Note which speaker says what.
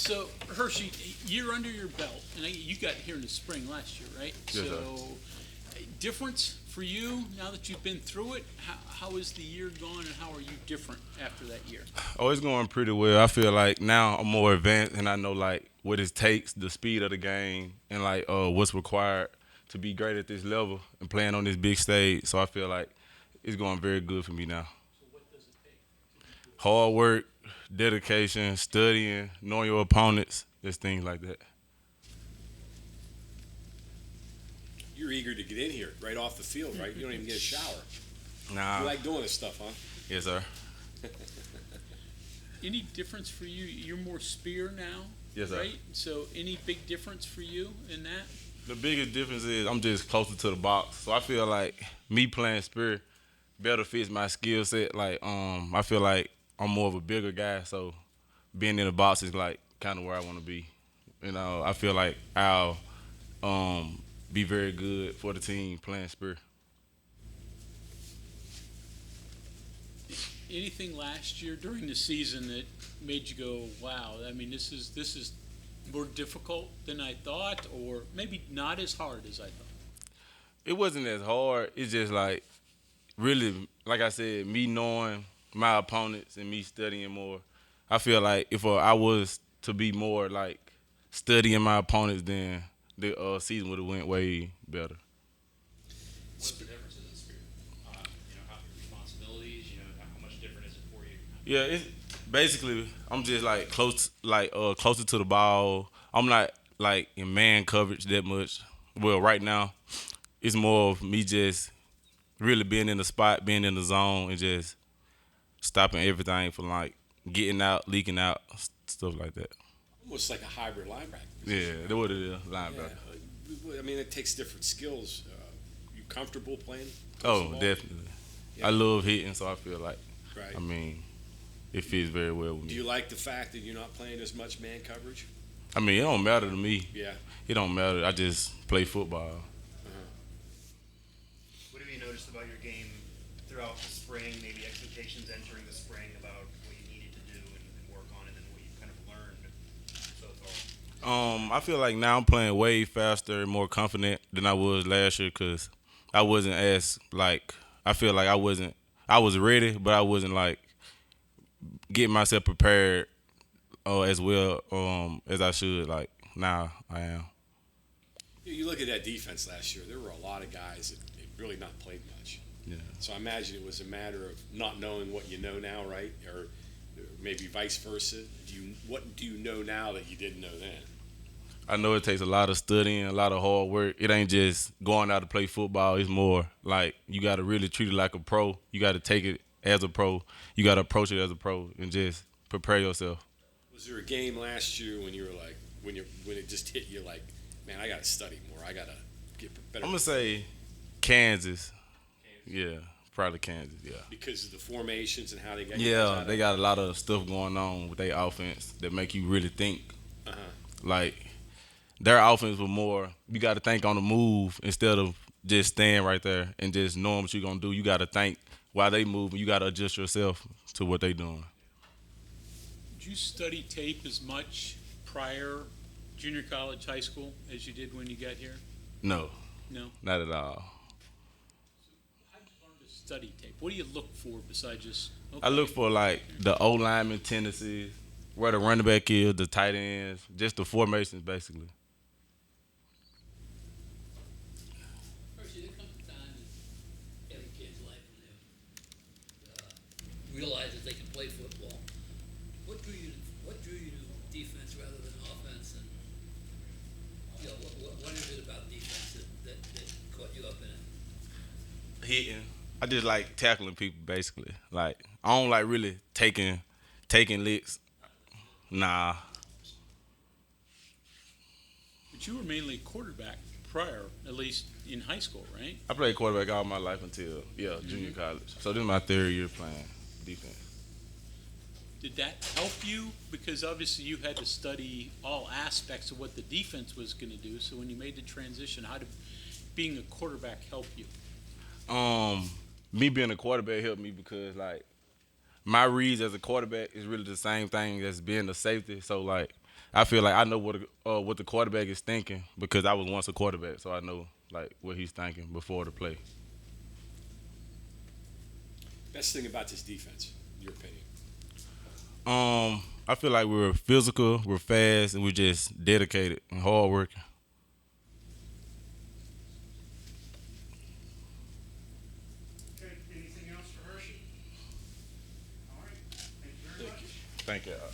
Speaker 1: So, Hershey, year under your belt, and you got here in the spring last year, right?
Speaker 2: Yes, sir.
Speaker 1: So, difference for you now that you've been through it? How is the year gone, and how are you different after that year?
Speaker 2: Oh, it's going pretty well. I feel like now I'm more advanced and I know like what it takes, the speed of the game, and like what's required to be great at this level and playing on this big stage. So I feel like it's going very good for me now.
Speaker 1: So, what does it take to be good?
Speaker 2: Hard work, dedication, studying, knowing your opponents, just things like that.
Speaker 3: You're eager to get in here right off the field, right? You don't even get a shower.
Speaker 2: Nah.
Speaker 3: You like doing this stuff, huh?
Speaker 2: Yes, sir.
Speaker 1: Any difference for you? You're more spear now,
Speaker 2: Yes, sir.
Speaker 1: right? So, any big difference for you in that?
Speaker 2: The biggest difference is I'm just closer to the box. So I feel like me playing spear better fits my skill set. Like I feel like I'm more of a bigger guy, so being in the box is like kind of where I want to be. You know, I feel like I'll be very good for the team playing spear.
Speaker 1: Anything last year during the season that made you go, "Wow"? I mean, this is more difficult than I thought, or maybe not as hard as I thought.
Speaker 2: It wasn't as hard. It's just like really, like I said, me knowing my opponents and me studying more. I feel like if I was to be more like studying my opponents, then the season would have went way better.
Speaker 4: What's the difference in the spirit? How responsibilities. How much different is it for you?
Speaker 2: Yeah, it's basically I'm just like closer to the ball. I'm not like in man coverage that much. Well, right now it's more of me just really being in the spot, being in the zone, and just stopping everything from like getting out, leaking out, stuff like that.
Speaker 3: Almost like a hybrid linebacker
Speaker 2: Yeah,
Speaker 3: position.
Speaker 2: that's what it is,
Speaker 3: Yeah.
Speaker 2: linebacker.
Speaker 3: I mean, it takes different skills. You comfortable playing? close to
Speaker 2: Oh,
Speaker 3: the ball?
Speaker 2: definitely.
Speaker 3: Yeah.
Speaker 2: I love hitting, so I feel like
Speaker 3: Right.
Speaker 2: I mean it fits very well with
Speaker 3: Do
Speaker 2: me.
Speaker 3: you like the fact that you're not playing as much man coverage?
Speaker 2: I mean, it don't matter to me.
Speaker 3: Yeah.
Speaker 2: It don't matter. I just play football.
Speaker 4: What have you noticed about your game throughout the spring? Maybe expectations entering the spring about what you needed to do and work on, and then what you kind of learned so far.
Speaker 2: I feel like now I'm playing way faster and more confident than I was last year because I wasn't as like I feel like I wasn't. I was ready, but I wasn't like getting myself prepared as well as I should. Like now I am.
Speaker 3: You look at that defense last year. There were a lot of guys that really not played much.
Speaker 2: Yeah.
Speaker 3: So I imagine it was a matter of not knowing what you know now, right? Or maybe vice versa. What do you know now that you didn't know then?
Speaker 2: I know it takes a lot of studying, a lot of hard work. It ain't just going out to play football. It's more like you got to really treat it like a pro. You got to take it as a pro. You got to approach it as a pro and just prepare yourself.
Speaker 3: Was there a game last year when you were like, when it just hit you like, man, I got to study more. I got to get better.
Speaker 2: I'm gonna say Kansas. Yeah, probably Kansas. Yeah.
Speaker 3: Because of the formations and how they got. you guys
Speaker 2: Yeah,
Speaker 3: out
Speaker 2: they
Speaker 3: of-
Speaker 2: got a lot of stuff going on with their offense that make you really think.
Speaker 3: Uh-huh.
Speaker 2: Like their offense was more. You got to think on the move instead of just staying right there and just knowing what you're gonna do. You got to think while they move, and you got to adjust yourself to what they doing.
Speaker 1: Did you study tape as much prior, junior college, high school, as you did when you got here?
Speaker 2: No,
Speaker 1: No.
Speaker 2: not at all.
Speaker 1: How did you learn to study tape? What do you look for besides just?
Speaker 2: I look for like the O lineman tendencies, where the running back is, the tight ends, just the formations basically.
Speaker 5: First, there comes a time in every kid's life when they realize that they can play football. What drew you to defense rather than offense? And what is it about defense that caught you up in it?
Speaker 2: Hitting. I just like tackling people basically. Like I don't like really taking licks. Nah.
Speaker 1: But you were mainly quarterback prior, at least in high school, right?
Speaker 2: I played quarterback all my life until junior college. So this is my third year playing defense.
Speaker 1: Did that help you? Because obviously you had to study all aspects of what the defense was going to do. So when you made the transition, how did being a quarterback help you?
Speaker 2: Me being a quarterback helped me because like my reads as a quarterback is really the same thing as being a safety. So like I feel like I know what the quarterback is thinking because I was once a quarterback, so I know like what he's thinking before the play.
Speaker 3: Best thing about this defense, in your opinion?
Speaker 2: I feel like we're physical, we're fast, and we're just dedicated and hardworking.
Speaker 6: Okay, anything else for Hershey? All right, thank you very much.
Speaker 2: Thank you.